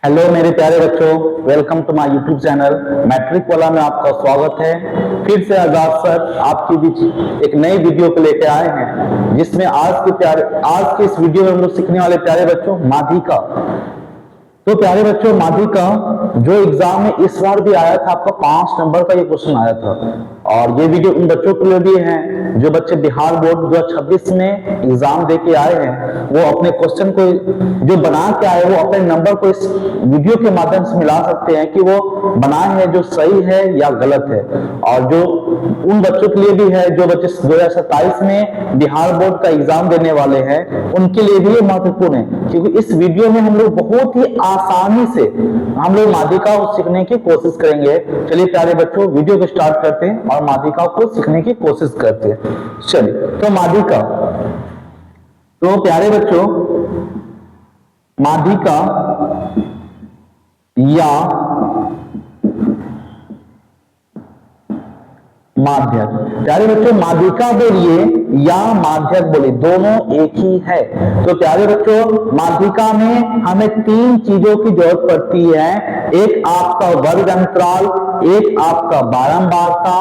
Hello मेरे प्यारे बच्चों, welcome to my YouTube channel matric वाला में आपका स्वागत है। फिर से आजाद सर आपके बीच एक नई वीडियो को लेकर आए हैं, जिसमें आज के इस वीडियो में हम लोग सीखने वाले प्यारे बच्चों माध्यिका। तो प्यारे बच्चों, माध्यिका जो एग्जाम में इस बार भी आया था, आपका 5 नंबर का ये क्वेश्चन आया था। और ये वीडियो उन बच्चों के लिए भी है जो बच्चे बिहार बोर्ड 2026 में एग्जाम दे के आए हैं। वो अपने क्वेश्चन को जो बना के आए, वो अपने नंबर को इस वीडियो के माध्यम से मिला सकते हैं कि वो बनाए हैं जो सही है या गलत है। और जो उन बच्चों के लिए भी है जो बच्चे 2027 में बिहार बोर्ड का एग्जाम देने वाले हैं, उनके लिए भी ये महत्वपूर्ण है, क्योंकि इस वीडियो में हम लोग बहुत ही आसानी से हम लोग माध्यिका को सीखने की कोशिश करेंगे। चलिए प्यारे बच्चों, वीडियो को स्टार्ट करते हैं और माध्यिका को सीखने की कोशिश करते हैं। चलिए, तो माध्यिका, तो प्यारे बच्चों, माध्यिका या माध्यक, प्यारे बच्चों, माध्यिका बोलिए या माध्यक बोलिए, दोनों एक ही है। तो प्यारे बच्चों, माध्यिका में हमें 3 चीजों की जरूरत पड़ती है। एक आपका वर्ग अंतराल, एक आपका बारंबारता,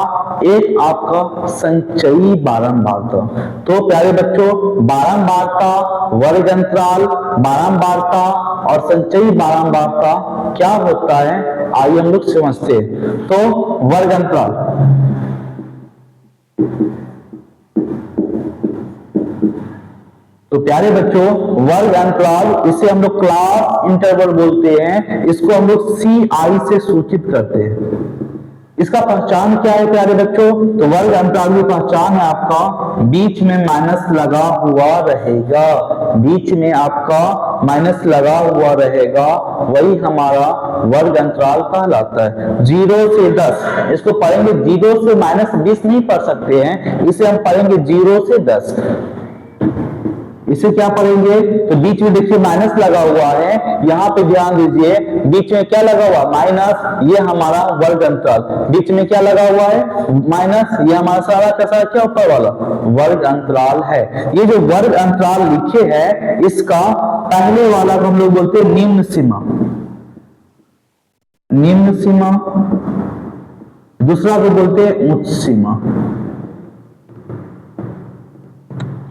एक आपका संचयी बारंबारता। तो प्यारे बच्चों, बारंबारता, वर्ग अंतराल, बारंबारता और संचयी बारंबारता क्या होता है, आइए हम लोग समझते हैं। तो वर्ग अंतराल, तो प्यारे बच्चों, वर्ग अंतराल, इसे हम लोग क्लास इंटरवल बोलते हैं। इसको हम लोग CI से सूचित करते हैं। इसका पहचान क्या है प्यारे बच्चों? तो वर्ग अंतराल की पहचान है आपका बीच में माइनस लगा हुआ रहेगा, बीच में आपका माइनस लगा हुआ रहेगा, वही हमारा वर्ग अंतराल कहलाता है। 0 से 10, इसको पढ़ेंगे 0 से -20 नहीं पढ़ सकते हैं, इसे हम पढ़ेंगे 0 से 10। इसे क्या पढ़ेंगे? तो बीच में देखिए माइनस लगा हुआ है, यहां पे ध्यान दीजिए, बीच में क्या लगा हुआ? माइनस। ये हमारा वर्ग अंतराल, बीच में क्या लगा हुआ है? माइनस। ये हमारा सारा का सारा क्या ऊपर वाला वर्ग अंतराल है। ये जो वर्ग अंतराल लिखे है, इसका पहले वाला को हम लोग बोलते हैं निम्न सीमा, निम्न सीमा, दूसरा को बोलते हैं उच्च सीमा।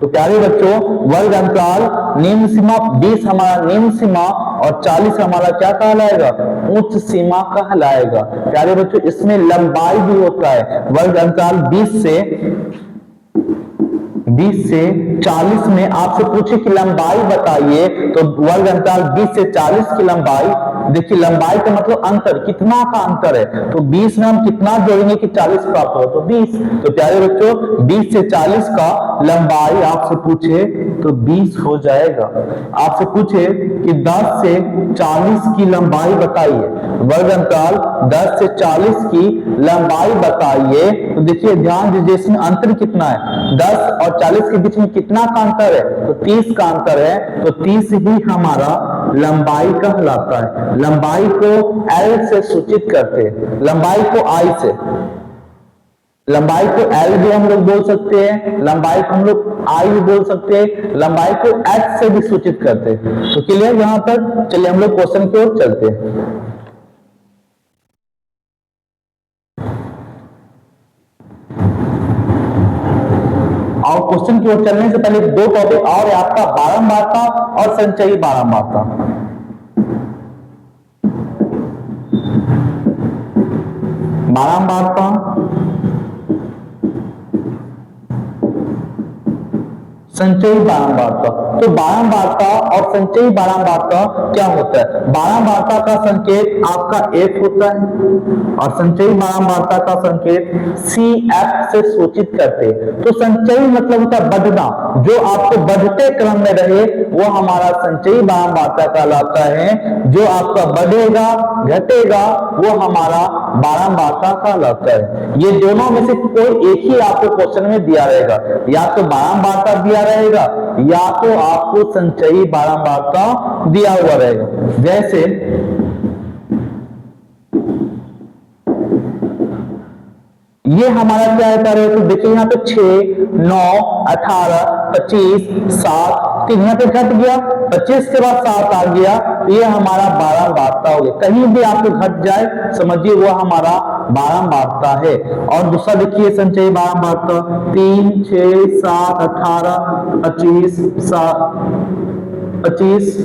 तो प्यारे बच्चों, वर्ग अंतराल निम्न सीमा 20 हमारा निम्न सीमा और 40 हमारा क्या कहलाएगा? उच्च सीमा कहलाएगा। प्यारे बच्चों, इसमें लंबाई भी होता है। वर्ग अंतराल 20 से 40 में आपसे पूछे कि लंबाई बताइए, तो वर्ग अंतराल 20 से 40 की लंबाई, देखिए लंबाई का मतलब अंतर, कितना का अंतर है, तो 20 में हम कितना जोड़ेंगे कि 40 प्राप्त हो, तो 20। तो प्यारे बच्चों, 20 से 40 का लंबाई आपसे पूछे तो 20 हो जाएगा। आपसे पूछे कि 10 से 40 की लंबाई बताइए, वर्ग अंतराल 10 से 40 की लंबाई बताइए, तो देखिए ध्यान दीजिए, इसमें अंतर कितना है? 10 और 40 के बीच में कितना का अंतर है? तो 30 का अंतर है। तो 30 ही हमारा लंबाई कहलाता है। लंबाई को L से सूचित करते हैं, लंबाई को I से, लंबाई को L भी हम लोग बोल सकते हैं, लंबाई को हम लोग I भी बोल सकते हैं, लंबाई को H से भी सूचित करते हैं। तो क्लियर यहां तक? चलिए हम लोग क्वेश्चन की ओर चलते हैं। और क्वेश्चन की ओर चलने से पहले 2 टॉपिक और है आपका, बारंबारता और संचयी बारंबारता। बारंबारता, संचयी बारंबारता। तो बारंबारता और संचयी बारंबारता क्या होता है? बारंबारता का संकेत आपका F होता है और संचयी बारंबारता का संकेत CF से सूचित करते हैं। तो संचयी मतलब होता है बढ़ना, जो आपको बढ़ते क्रम में रहे वो हमारा संचयी बारंबारता कहलाता है। जो आपका बढ़ेगा घटेगा वो हमारा बारंबारता कहलाता है। ये दोनों में से कोई एक ही आपको क्वेश्चन में दिया रहेगा, या तो बारंबारता दिया रहेगा या तो आपको संचयी बारंबारता दिया हुआ रहेगा। जैसे ये हमारा क्या है? तो देखिए यहाँ पे 6, 9, 18, 25, 7, 3 यहाँ पे घट गया, 25 के बाद 7 आ गया, तो ये हमारा बारंबारता हो गया। कहीं भी आपको घट जाए समझिए वो हमारा बारंबारता है। और दूसरा देखिए संचयी बारंबारता 3, 6, 7, 18, 25, 25,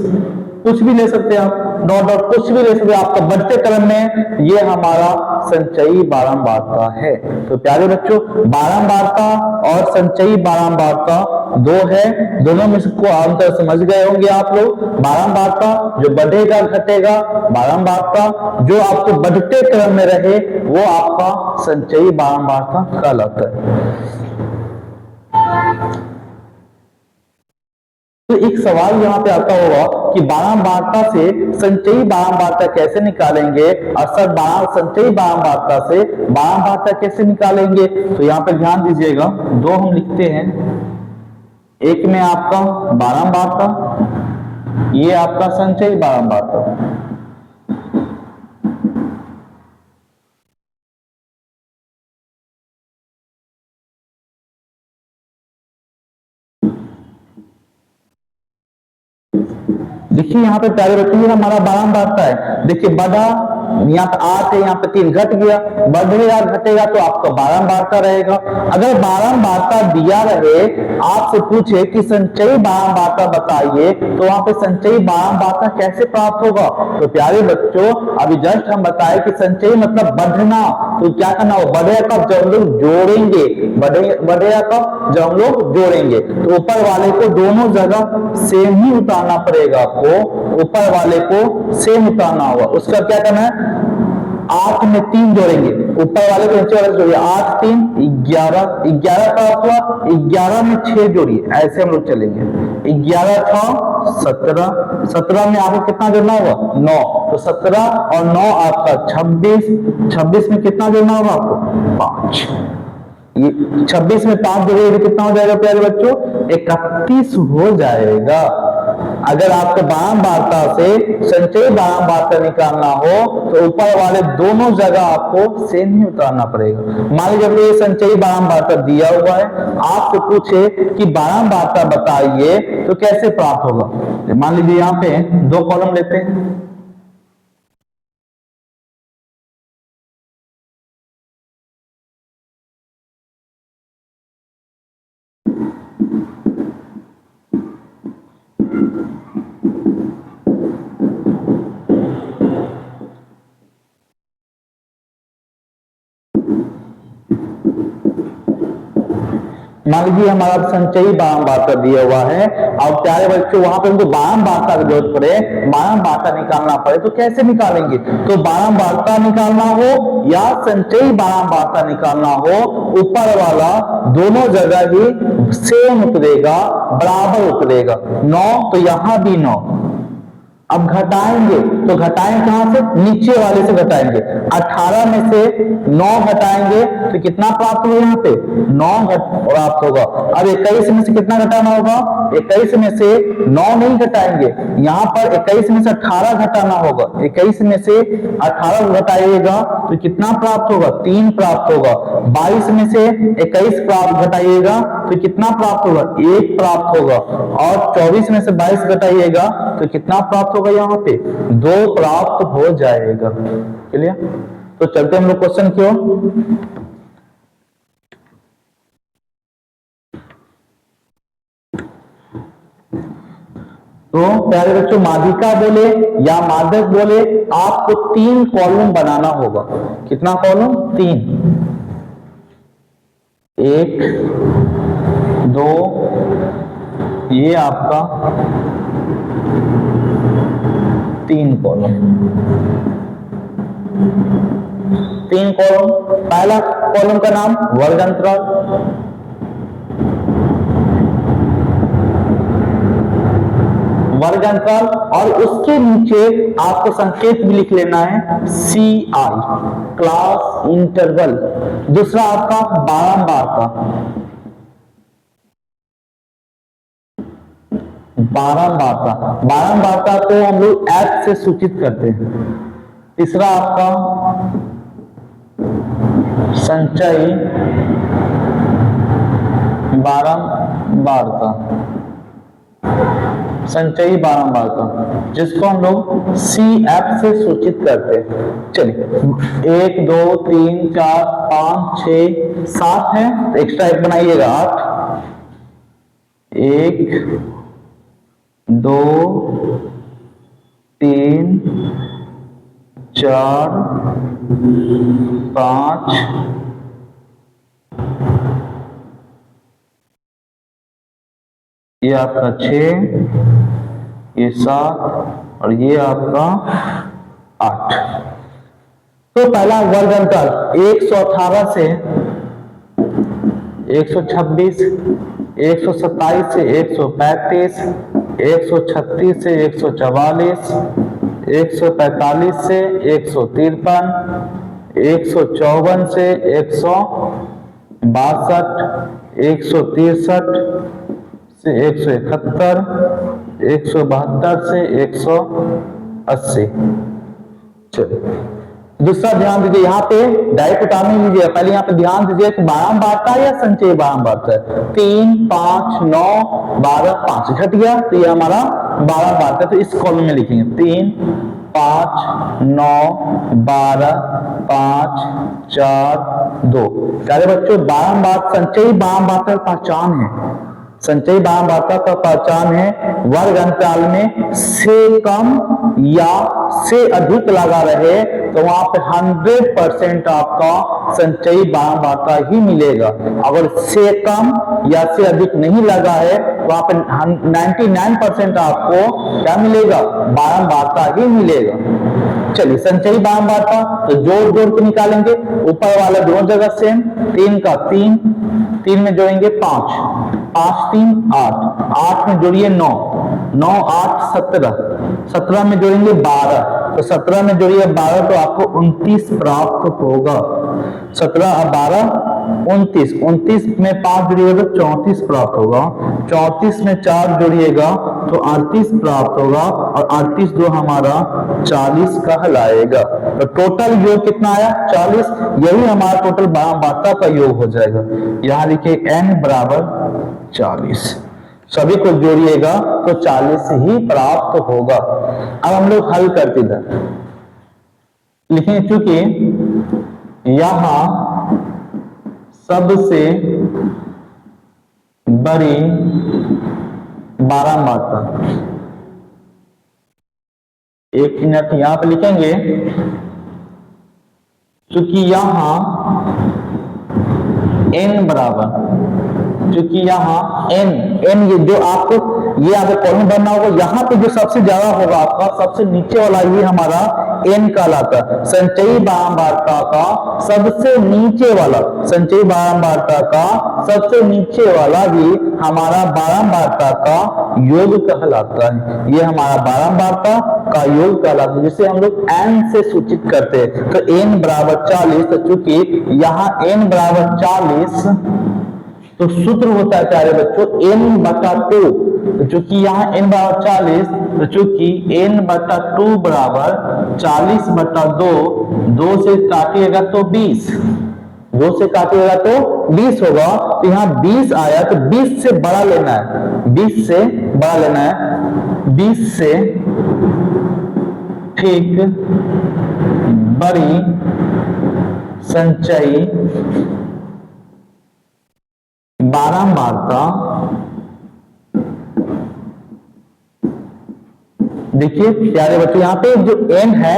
कुछ भी ले सकते हैं आप, डॉट डॉट कुछ भी ले सकते हैं आपका बढ़ते क्रम में, ये हमारा संचयी बारंबारता है। तो प्यारे बच्चों बारंबारता और संचयी बारंबारता दो है, दोनों में को अंतर समझ गए होंगे आप लोग। बारंबारता जो बढ़ेगा घटेगा, बारंबारता जो आपको बढ़ते क्रम में रहे वो आपका संचयी बारंबारता कहलाता है। तो एक सवाल यहाँ पे आता होगा कि बारंबारता से संचयी बारंबारता कैसे निकालेंगे, और सर संचयी बारंबारता से बारंबारता कैसे निकालेंगे। तो यहाँ पे ध्यान दीजिएगा, दो हम लिखते हैं, एक में आपका बारंबारता, ये आपका संचयी बारंबारता। देखिए यहाँ पे प्यारे बच्चों ये हमारा बारंबारता है। देखिए बढ़ा, यहाँ पे 8 है, यहाँ पे 3 घट गया, बढ़ेगा घटेगा तो आपका बारंबारता रहेगा। अगर बारंबारता दिया रहे, आपसे पूछे कि संचयी बारंबारता बताइए, तो वहां पे संचयी बारंबारता कैसे प्राप्त होगा। तो प्यारे बच्चों अभी जस्ट हम बताए कि संचयी मतलब बढ़ना, तो क्या करना हो, बढ़ेगा कब जब हम लोग जोड़ेंगे, बढ़ेगा कब जब हम लोग जोड़ेंगे। तो ऊपर वाले को दोनों जगह सेम ही उतारना पड़ेगा आपको, ऊपर वाले को सेम उतारना होगा। उसका क्या करना है, 8 में 3 जोड़ेंगे, ऊपर वाले को नीचे वाले जोड़िए, 8 3 11, 11 का हुआ, 11 में 6 जोड़िए, ऐसे हम लोग चलेंगे। 11 था 17, 17 में आपको कितना जोड़ना होगा 9, तो 17 और 9 आपका 26, 26 में कितना जोड़ना होगा आपको 5, ये 26 में 5 जोड़िए कितना हो जाएगा प्यारे बच्चों 31 हो जाएगा। अगर आपको बारंबारता से संचयी बारंबारता निकालना हो तो ऊपर वाले दोनों जगह आपको सेम ही उतारना पड़ेगा। मान लीजिए जब ये संचयी बारंबारता दिया हुआ है, आपसे पूछे कि बारंबारता बताइए तो कैसे प्राप्त होगा। मान लीजिए यहाँ पे 2 कॉलम लेते हैं, मान लीजिए हमारा संचयी बारंबारता दिया हुआ है। अब प्यारे बच्चों वहां पे हमको बारंबारता की जरूरत पड़े, बारंबारता निकालना पड़े तो कैसे निकालेंगे। तो बारंबारता निकालना हो या संचयी बारंबारता निकालना हो, ऊपर वाला दोनों जगह ही सेम उतरेगा, बराबर उतरेगा। 9 तो यहां भी 9, अब घटाएंगे तो घटाएंगे कहां से, नीचे वाले से घटाएंगे। 18 में से 9 घटाएंगे तो कितना प्राप्त होगा, यहाँ पे 9 प्राप्त होगा। अब 21 में से कितना घटाना होगा, 21 में से 9 नहीं घटाएंगे, यहाँ पर 21 में से 18 घटाना होगा। 21 में से 18 घटाइएगा तो कितना प्राप्त होगा 3 प्राप्त होगा। 22 में से 21 प्राप्त घटाइएगा तो कितना प्राप्त होगा 1 प्राप्त होगा। और 24 में से 22 घटाइएगा तो कितना प्राप्त होगा, यहाँ पे 2 प्राप्त हो जाएगा। क्लियर। तो चलते हम लोग क्वेश्चन की ओर। तो प्यारे बच्चों माध्यिका बोले या माध्यक बोले, आपको 3 कॉलम बनाना होगा। कितना कॉलम 3, 1 2, ये आपका 3 कॉलम। 3 कॉलम, पहला कॉलम का नाम वर्ग अंतराल, वर्ग अंतराल, और उसके नीचे आपको संकेत भी लिख लेना है CI, क्लास इंटरवल। दूसरा आपका बारंबारता, बारंबारता को हम लोग F से सूचित करते हैं। तीसरा आपका संचयी बारंबारता, संचयी बारंबारता, जिसको हम लोग CF से सूचित करते हैं। चलिए 1 2 3 4 5 6 7 है, एक्स्ट्रा एक बनाइएगा 8। 1 2 3 4 5 ये आपका 6, ये 7 और ये आपका 8। तो पहला वर्ग अंतर 118 से 126, 127 से 135, 136 से 144, 145 से 153, 154 से 162, 163 से 171, 172 से 180। चलिए दूसरा ध्यान दीजिए, यहाँ पे डायरेक्ट उतार नहीं लीजिए, पहले यहाँ पे ध्यान दीजिए कि बारंबारता या संचयी बारंबारता है। 3 5 9 12 5 घट गया तो ये हमारा बारंबारता, तो इस कॉलम में लिखेंगे 3 5 9 12 5 4 2। प्यारे बच्चों बारंबार संचयी बारंबारता का पहचान है, संचयी बारंबारता का पहचान है वर्ग अंतराल में से कम या से अधिक लगा रहे तो वहां पे 100% आपका संचयी बारंबारता ही मिलेगा। अगर से कम या से अधिक नहीं लगा है तो वहां पे 99% आपको क्या मिलेगा, बारंबारता ही मिलेगा। चलिए संचयी बारंबारता तो जोड़ जोड़ के निकालेंगे, ऊपर वाला दोनों जगह सेम, 3 का 3, 3 में जोड़ेंगे 5, 5 3 8, 8 में जोड़िए 9, 9 8 17, 17 में जोड़ेंगे 12, तो 17 में जोड़िए 12 तो आपको 29 प्राप्त होगा। 17 और 12 29, 29 में 5 जोड़िएगा तो 34 प्राप्त होगा, 34 में 4 जोड़िएगा तो 38 प्राप्त होगा और 38 जो हमारा 40 कहलाएगा। तो टोटल योग कितना आया 40, यही हमारा टोटल बारंबारता का योग हो जाएगा। यहाँ लिखिए n बराबर 40, सभी को जोड़िएगा तो 40 ही प्राप्त होगा। अब हम लोग हल करते हैं, लिखेंगे क्योंकि यहाँ सबसे बड़ी बारंबारता, 1 मिनट यहां पे लिखेंगे क्योंकि यहां n बराबर, क्योंकि यहाँ n ये जो आपको ये आगे कॉलम बनना होगा, यहाँ पे जो सबसे ज्यादा होगा आपका सबसे नीचे वाला ये हमारा n कहलाता है। संचयी बारंबारता का सबसे नीचे वाला, संचयी बारंबारता का सबसे नीचे वाला ही हमारा बारंबारता का योग कहलाता है। ये हमारा बारंबारता का योग कहलाता है, जिसे हम लोग n से सूचित करते हैं। तो n बराबर 40, तो चूंकि यहाँ n बराबर 40 तो सूत्र होता है प्यारे बच्चों n/2, तो चूंकि यहाँ n बराबर 40 तो चूंकि n/2 बराबर 40/2, 2 से काटिएगा तो 20, 2 से काटिएगा तो 20 होगा, तो यहाँ 20 आया तो 20 से बड़ा लेना है, 20 से बड़ा लेना है, 20 से ठीक बड़ी संचयी बारंबारता, देखिए प्यारे बच्चों यहाँ पे जो n है,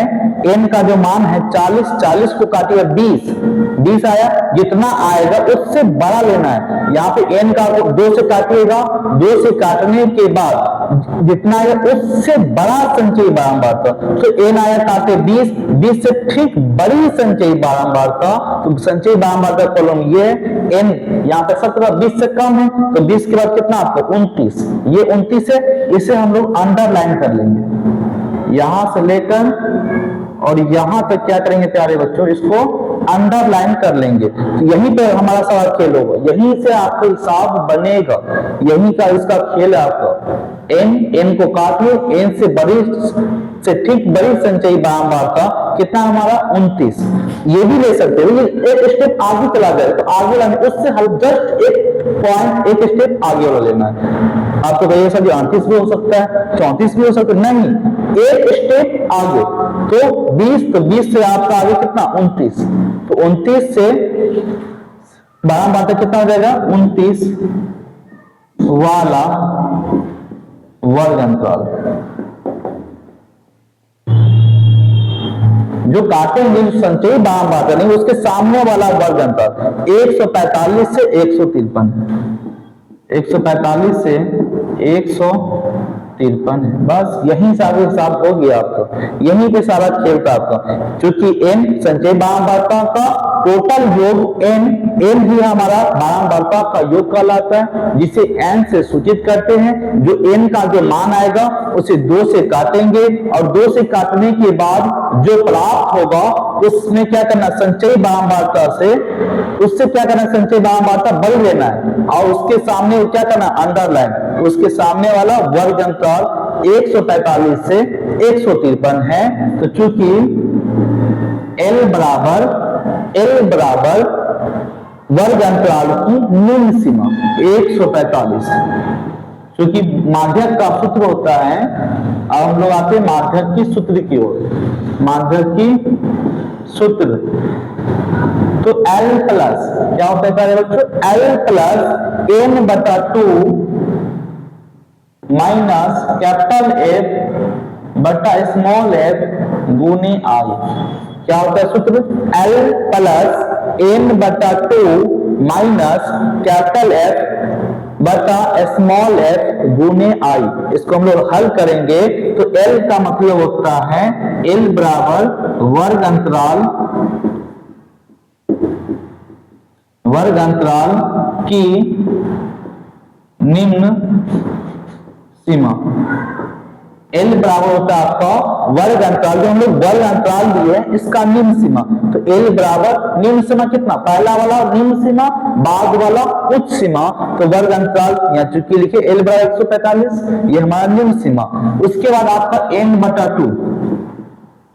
n का जो मान है 40, 40 को काटिएगा 20, 20 आया, जितना आएगा उससे बड़ा लेना है। यहाँ पे n का 2 से काटिएगा, 2 से काटने के बाद जितना आएगा उससे बड़ा संचयी बारंबारता, तो n आया काटे 20, 20 से ठीक बड़ी संचयी बारंबारता, तो संचयी बारंबारता कॉलम ये n यहाँ पे 17, 20 से कम है तो 20 के बाद कितना आपको 29, ये 29 है, इसे हम लोग अंडरलाइन कर लेंगे, यहां से लेकर और यहां तक क्या करेंगे प्यारे बच्चों, इसको अंडरलाइन कर लेंगे। तो यहीं पे हमारा सारा खेल होगा, यहीं से आपको हिसाब बनेगा, यहीं का इसका खेल है आपका। n को काट लो, n से बड़ी से ठीक बड़ी संचयी बारंबारता कितना हमारा 29, ये भी ले सकते हो, ये एक स्टेप आगे चला जाए तो आगे लाने उससे हल जस्ट एक पॉइंट एक स्टेप आगे वाला लेना है। आप तो कहिए सर 38 भी हो सकता है, 34 भी हो सकता है, नहीं, एक स्टेप आगे। तो 20, तो 20 से आपका आगे कितना 29, तो 29 से 12 बार तक कितना हो जाएगा 29 वाला वर्ग अंतराल। जो काटेंगे जो संचयी बार बार करेंगे उसके सामने वाला वर्ग अंतराल 145 से 153, 145 से 153 है। बस यहीं सारे हिसाब हो गया आपका, यहीं पे सारा खेल था आपका। क्योंकि n संचयी बारंबारता का टोटल योग n भी हमारा बारंबारता का योग कहलाता है, जिसे n से सूचित करते हैं। जो n का जो मान आएगा उसे 2 से काटेंगे और 2 से काटने के बाद जो प्राप्त होगा उसमें क्या करना, संचयी बारंबारता से उससे क्या करना, संचयी बारंबारता बल लेना है और उसके सामने क्या करना, अंडरलाइन, उसके सामने वाला वर्ग अंतराल 145 से 153 है। तो चूंकि L बराबर वर्ग अंतराल की निम्न सीमा 145, क्योंकि माध्यक का सूत्र होता है, अब हम लोग आते हैं माध्यक की सूत्र की ओर, माध्यक की सूत्र। तो L प्लस क्या होता है बच्चों, L प्लस n बटा 2 माइनस कैपिटल F बटा स्मॉल f गुने I। क्या होता है सूत्र, L प्लस n बटा 2 माइनस कैपिटल F बटा स्मॉल f गुने I। इसको हम लोग हल करेंगे तो L का मतलब होता है L बराबर वर्ग अंतराल की निम्न सीमा। L बराबर होता है आपका वर्ग अंतराल, जो हम लोग वर्ग अंतराल लिए इसका निम्न सीमा। तो L बराबर निम्न सीमा कितना, पहला वाला निम्न सीमा, बाद वाला उच्च सीमा। तो वर्ग अंतराल यहाँ चूंकि लिखे L बराबर 145, ये हमारा निम्न सीमा। उसके बाद आपका n बटा 2,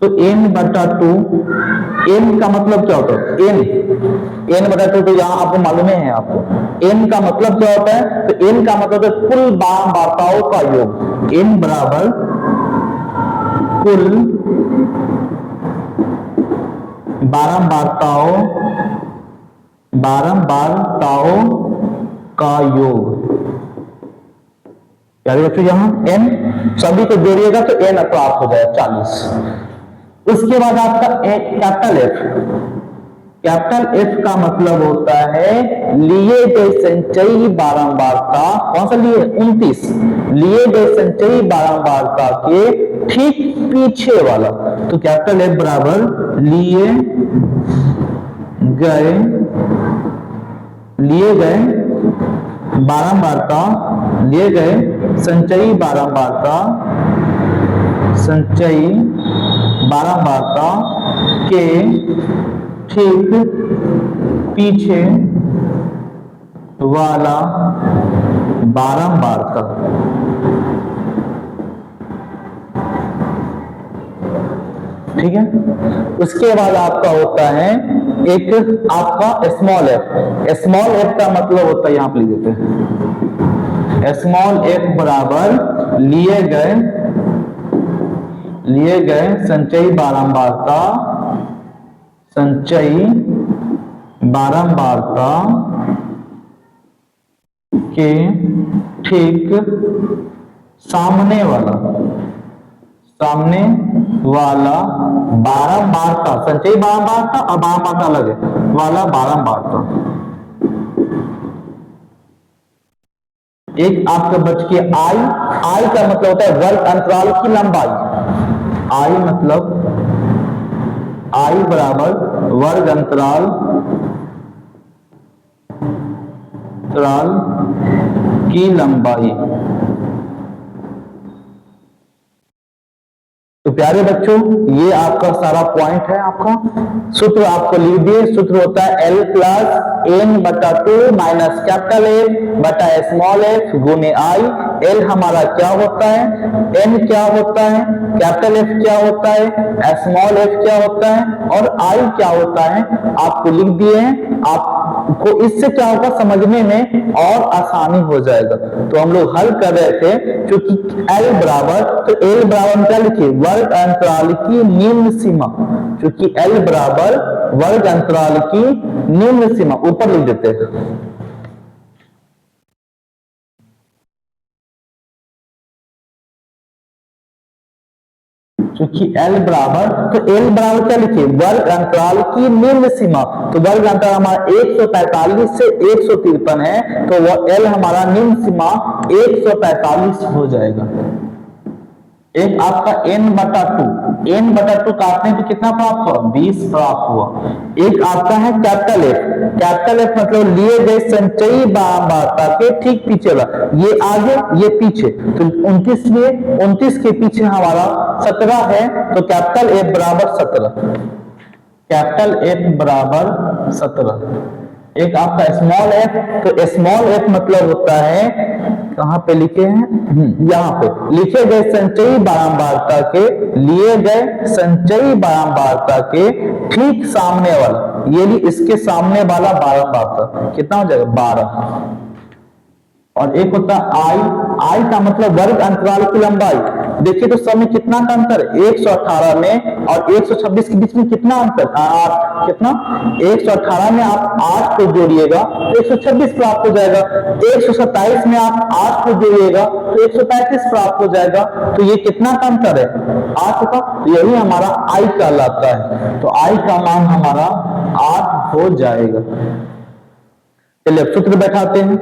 तो n बटा 2, n का मतलब क्या होता है, n बटा 2, तो यहाँ आपको मालूम है, आपको n का मतलब क्या होता है, तो n का मतलब है कुल बारंबारताओं का योग। n बराबर कुल बारंबारताओं का योग। क्या बच्चों, यहाँ n सभी को जोड़िएगा तो n प्राप्त हो जाएगा 40। उसके बाद आपका कैपिटल F का मतलब होता है लिए गए संचयी बारंबारता, कौन सा लिए 29, लिए गए संचयी बारंबारता के ठीक पीछे वाला। तो कैपिटल F बराबर लिए गए बारंबारता, लिए गए संचयी बारंबारता के ठीक पीछे वाला बारंबारता। ठीक है। उसके बाद आपका होता है एक आपका स्मॉल f का मतलब होता है, यहां पे लिख देते हैं, स्मॉल f बराबर लिए गए संचयी बारंबारता के ठीक सामने वाला बारंबारता, संचयी बारंबारता और बारंबारता अलग है वाला बारंबारता। एक आपका बच के I का मतलब होता है वर्ग अंतराल की लंबाई। I मतलब I बराबर वर्ग अंतराल की लंबाई। तो प्यारे बच्चों, ये आपका सारा पॉइंट है। आपका सूत्र आपको लिख दिए, सूत्र होता है L प्लस n बटा 2 माइनस कैपिटल F बटा स्मॉल f गुने I। L हमारा क्या होता है, n क्या होता है, कैपिटल F क्या होता है, स्मॉल f क्या होता है और I क्या होता है, आपको लिख दिए हैं। आपको इससे क्या होगा समझने में और आसानी हो जाएगा। तो हम लोग हल कर रहे थे क्योंकि L बराबर, तो L बराबर क्या लिखिए, वर्ग अंतराल की निम्न सीमा, क्योंकि L बराबर वर्ग अंतराल की निम्न सीमा, ऊपर लिख देते हैं। क्योंकि L बराबर, तो L बराबर क्या लिखिए, वर्ग अंतराल की निम्न सीमा। तो वर्ग अंतराल हमारा 145 से 153 है, तो वो L हमारा निम्न सीमा 145 हो जाएगा। एक आपका n बटा 2 काटने पे कितना प्राप्त हुआ, 20 प्राप्त हुआ। एक आपका है कैपिटल F मतलब लिए गए संचयी बारंबारता के ठीक पीछे वाला, ये आगे ये पीछे, तो 29 में 29 के पीछे हमारा 17 है, तो कैपिटल F बराबर 17, कैपिटल F बराबर 17। एक आपका स्मॉल f, तो स्मॉल f मतलब होता है, कहां पे लिखे हैं, यहां पे लिखे गए संचयी बारंबारता के, लिए गए संचयी बारंबारता के ठीक सामने वाला, ये भी इसके सामने वाला बारंबारता कितना हो जाएगा, 12। और एक होता है I का मतलब वर्ग अंतराल की लंबाई। देखिए तो सब में कितना का अंतर है, 118 में और 126 के बीच में कितना अंतर, 8, कितना, 118 में आप 8 को जोड़िएगा तो 126 प्राप्त हो जाएगा, 127 में आप 8 को जोड़िएगा तो 135 प्राप्त हो जाएगा। तो ये कितना का अंतर है, 8 का, तो यही हमारा I कहलाता है। तो I का मान हमारा 8 हो जाएगा। चलिए सूत्र बैठाते हैं।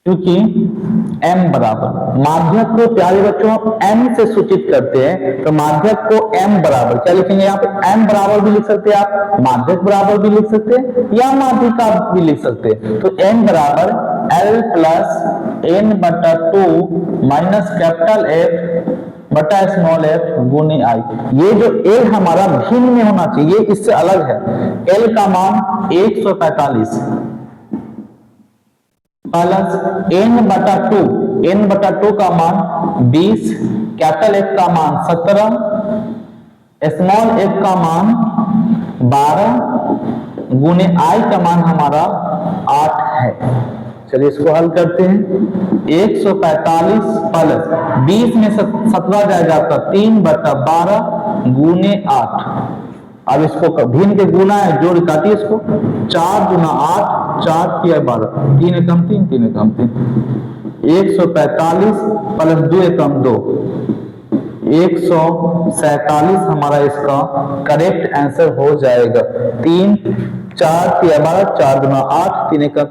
क्योंकि m बराबर, माध्यक को प्यारे बच्चों m से सूचित करते हैं, तो माध्यक को m बराबर क्या लिखेंगे, यहाँ पे m बराबर भी लिख सकते हैं आप, माध्यक बराबर भी लिख सकते हैं या माध्यिका भी लिख सकते हैं। तो m बराबर L प्लस n बटा 2 माइनस कैपिटल F बटा स्मॉल f गुने I। ये जो L हमारा भिन्न में होना चाहिए, इससे अलग है। L का मान 145 प्लस n बटा 2 का मान 20, कैपिटल F का मान 17, स्मॉल f का मान 12 गुने I का मान हमारा 8 है। चलिए इसको हल करते हैं। 145 प्लस 20 में 17 जाएगा आपका 3 बटा 12 गुने 8। अब इसको भिन्न के गुना है, जोड़ काटिए इसको, 4 गुना 8, 4 किया 12, 3 एकम 3, 3 एकम 3, 145 प्लस 2 एकम 2, 147 हमारा इसका करेक्ट आंसर हो जाएगा। 3 4 किया 12, 4 गुना 8, 3 एकम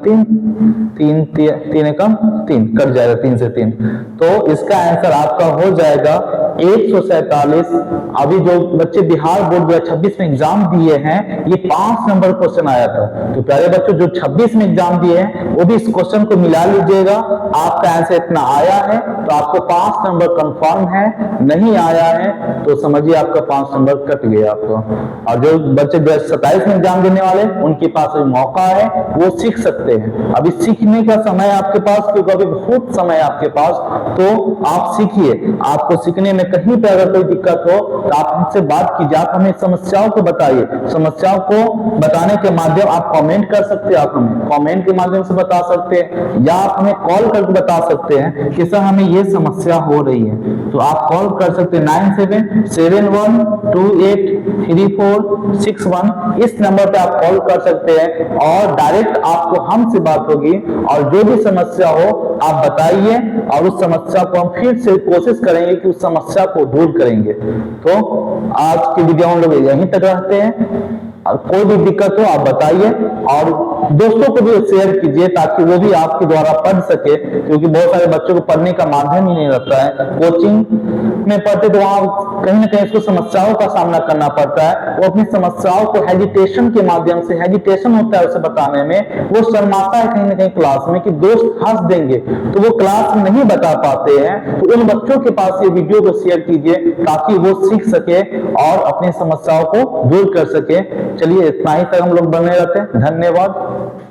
3, 3 एकम 3 कट जाएगा, 3 से 3, तो इसका आंसर आपका हो जाएगा 147। अभी जो बच्चे बिहार बोर्ड 2026 में एग्जाम दिए हैं, ये 5 नंबर क्वेश्चन आया था। तो प्यारे बच्चों जो 26 में एग्जाम दिए हैं वो भी इस क्वेश्चन को मिला लीजिएगा। आपका आंसर इतना आया है तो आपको 5 नंबर कंफर्म है, नहीं आया है तो समझिए आपका 5 नंबर कट गया आपको। और जो बच्चे 27 में एग्जाम देने वाले उनके पास अभी मौका है, वो सीख सकते हैं। अभी सीखने का समय आपके पास, क्योंकि अभी बहुत समय आपके पास, तो आप सीखिए। आपको सीखने में कहीं पर अगर कोई दिक्कत हो तो आप हमसे बात कीजिए, आप हमें समस्याओं को बताइए। समस्याओं को बताने के माध्यम आप कमेंट कर सकते हैं, आप हमें कमेंट के माध्यम से बता सकते हैं, या आप हमें कॉल करके बता सकते हैं कि सर हमें ये समस्या हो रही है। तो आप कॉल कर सकते हैं 9771283461, इस नंबर पे आप कॉल कर सकते हैं और डायरेक्ट आपको हमसे बात होगी। और जो भी समस्या हो आप बताइए और उस समस्या को हम फिर से कोशिश करेंगे कि उस समस्या को दूर करेंगे। तो आज की वीडियो हम लोग यहीं तक रहते हैं। और कोई भी दिक्कत हो आप बताइए और दोस्तों को भी शेयर कीजिए ताकि वो भी आपके द्वारा पढ़ सके, क्योंकि बहुत सारे बच्चों को पढ़ने का माध्यम ही नहीं रहता है। कोचिंग में पढ़ते तो वहां कहीं ना कहीं उसको समस्याओं का सामना करना पड़ता है। वो अपनी समस्याओं को हेजिटेशन के माध्यम से, हेजिटेशन होता है उसे बताने में, वो शर्माता है कहीं ना कहीं क्लास में कि दोस्त हंस देंगे, तो वो क्लास में नहीं बता पाते हैं। तो उन बच्चों के पास ये वीडियो को शेयर कीजिए ताकि वो सीख सके और अपनी समस्याओं को दूर कर सके। चलिए इतना ही तक हम लोग बने रहते हैं। धन्यवाद।